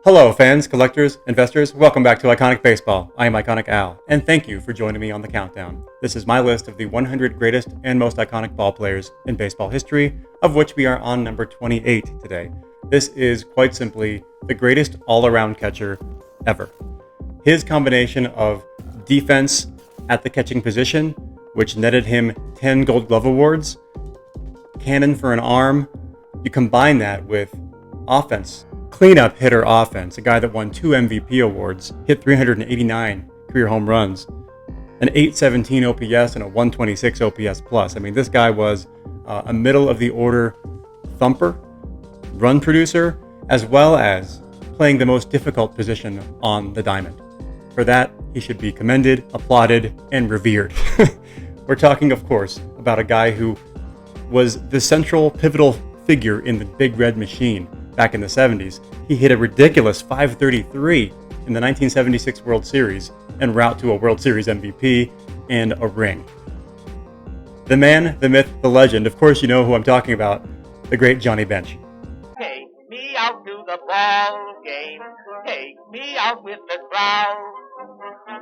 Hello, fans, collectors, investors. Welcome back to Iconic Baseball. I am Iconic Al, and thank you for joining me on the countdown. This is my list of the 100 greatest and most iconic ball players in baseball history, of which we are on number 28 today. This is quite simply the greatest all-around catcher ever. His combination of defense at the catching position, which netted him 10 Gold Glove awards, cannon for an arm, you combine that with offense, cleanup hitter offense, a guy that won 2 MVP awards, hit 389 career home runs, an 817 OPS and a 126 OPS plus. I mean, this guy was a middle of the order thumper, run producer, as well as playing the most difficult position on the diamond. For that, he should be commended, applauded, and revered. We're talking, of course, about a guy who was the central pivotal figure in the Big Red Machine back in the 70s. He hit a ridiculous 533 in the 1976 World Series en route to a World Series MVP and a ring. The man, the myth, the legend, of course you know who I'm talking about, the great Johnny Bench. Take me out to the ball game. Take me out with the crowd.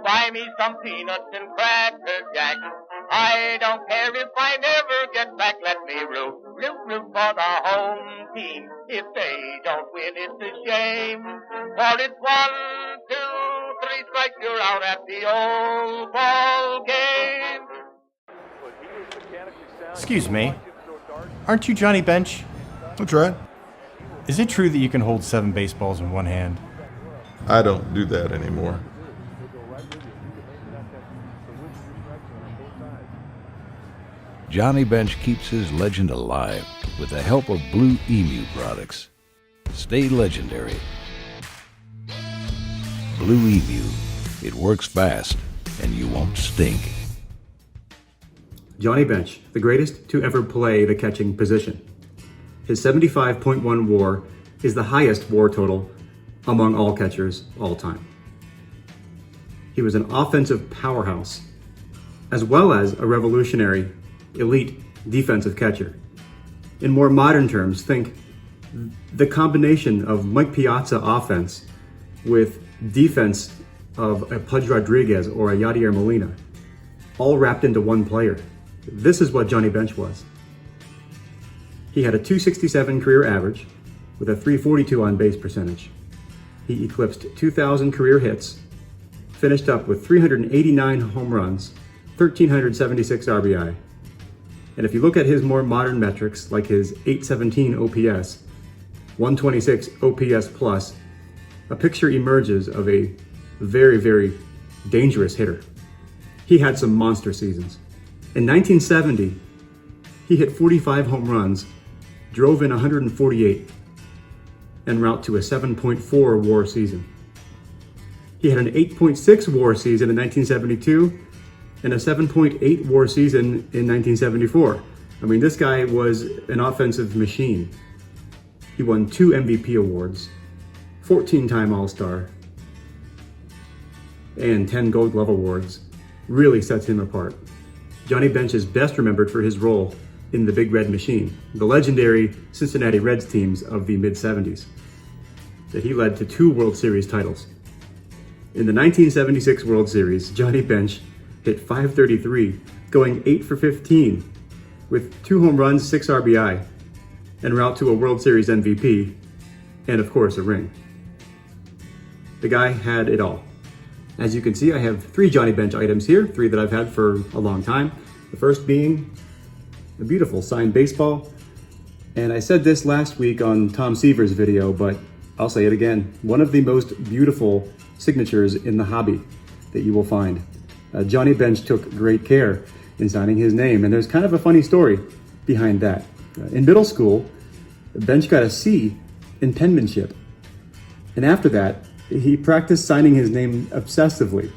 Buy me some peanuts and cracker jack. I don't care if I never get back. Let me root for the home team. If they don't win, it's a shame. For it's 1, 2, 3 strikes, you're out at the old ball game. Excuse me, aren't you Johnny Bench? That's right. Is it true that you can hold 7 baseballs in one hand? I don't do that anymore. Johnny Bench keeps his legend alive with the help of Blue Emu products. Stay legendary. Blue Emu. It works fast and you won't stink. Johnny Bench, the greatest to ever play the catching position. His 75.1 WAR is the highest WAR total among all catchers all time. He was an offensive powerhouse, as well as a revolutionary, elite defensive catcher. In more modern terms, think the combination of Mike Piazza offense with defense of a Pudge Rodriguez or a Yadier Molina, all wrapped into one player. This is what Johnny Bench was. He had a 267 career average with a 342 on base percentage. He eclipsed 2,000 career hits, finished up with 389 home runs, 1,376 RBI. And if you look at his more modern metrics, like his 817 OPS, 126 OPS plus, a picture emerges of a very, very dangerous hitter. He had some monster seasons. In 1970, he hit 45 home runs, drove in 148, en route to a 7.4 WAR season. He had an 8.6 WAR season in 1972 and a 7.8 WAR season in 1974. I mean, this guy was an offensive machine. He won 2 MVP awards, 14-time All-Star, and 10 Gold Glove awards. Really sets him apart. Johnny Bench is best remembered for his role in the Big Red Machine, the legendary Cincinnati Reds teams of the mid-70s, that he led to 2 World Series titles. In the 1976 World Series, Johnny Bench hit 533, going 8 for 15, with 2 home runs, 6 RBI, en route to a World Series MVP, and of course a ring. The guy had it all. As you can see, I have 3 Johnny Bench items here, 3 that I've had for a long time. The first being a beautiful signed baseball. And I said this last week on Tom Seaver's video, but I'll say it again. One of the most beautiful signatures in the hobby that you will find. Johnny Bench took great care in signing his name, and there's kind of a funny story behind that. In middle school, Bench got a C in penmanship. And after that, he practiced signing his name obsessively,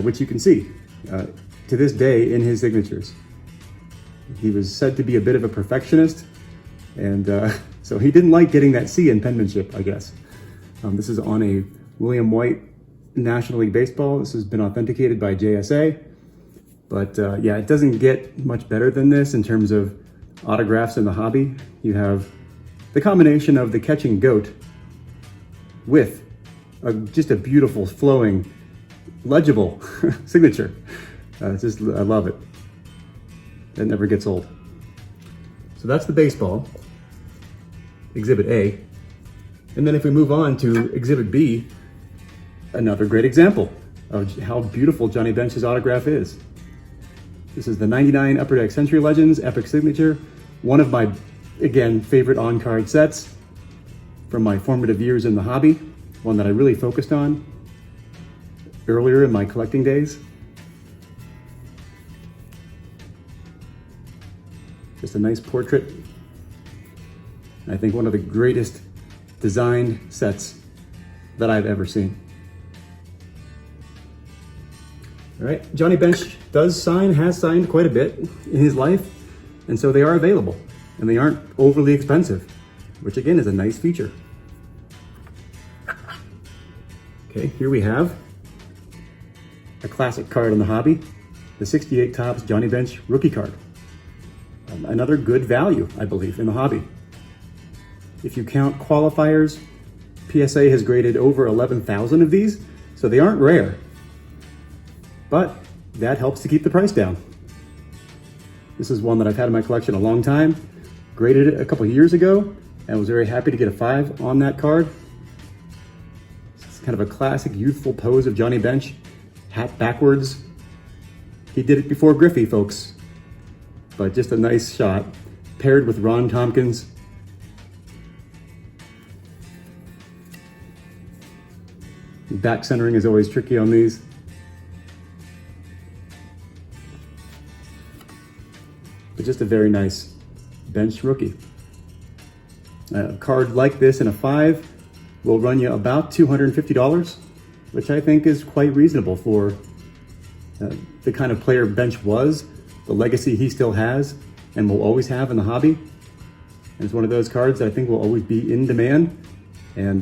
which you can see to this day in his signatures. He was said to be a bit of a perfectionist, and so he didn't like getting that C in penmanship, I guess. This is on a William White National League Baseball. This has been authenticated by JSA. But yeah, it doesn't get much better than this in terms of autographs in the hobby. You have the combination of the catching GOAT with just a beautiful, flowing, legible signature. I love it. It never gets old. So that's the baseball, Exhibit A. And then if we move on to Exhibit B, another great example of how beautiful Johnny Bench's autograph is. This is the 99 Upper Deck Century Legends Epic Signature, one of my, again, favorite on-card sets from my formative years in the hobby, one that I really focused on earlier in my collecting days. Just a nice portrait. I think one of the greatest designed sets that I've ever seen. All right, Johnny Bench has signed quite a bit in his life, and so they are available, and they aren't overly expensive, which again is a nice feature. Okay, here we have a classic card in the hobby, the 68 Topps Johnny Bench rookie card. Another good value, I believe, in the hobby. If you count qualifiers, PSA has graded over 11,000 of these, so they aren't rare. But that helps to keep the price down. This is one that I've had in my collection a long time, graded it a couple years ago, and was very happy to get a 5 on that card. It's kind of a classic youthful pose of Johnny Bench, hat backwards. He did it before Griffey, folks, but just a nice shot, paired with Ron Tompkins. Back centering is always tricky on these. But just a very nice Bench rookie. A card like this in a 5 will run you about $250, which I think is quite reasonable for the kind of player Bench was, the legacy he still has and will always have in the hobby. And it's one of those cards that I think will always be in demand. And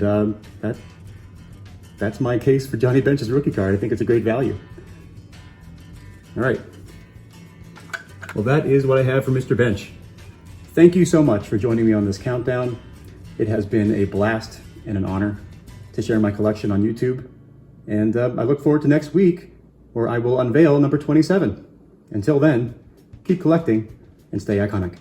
that's my case for Johnny Bench's rookie card. I think it's a great value. All right. Well, that is what I have for Mr. Bench. Thank you so much for joining me on this countdown. It has been a blast and an honor to share my collection on YouTube. And I look forward to next week, where I will unveil number 27. Until then, keep collecting and stay iconic.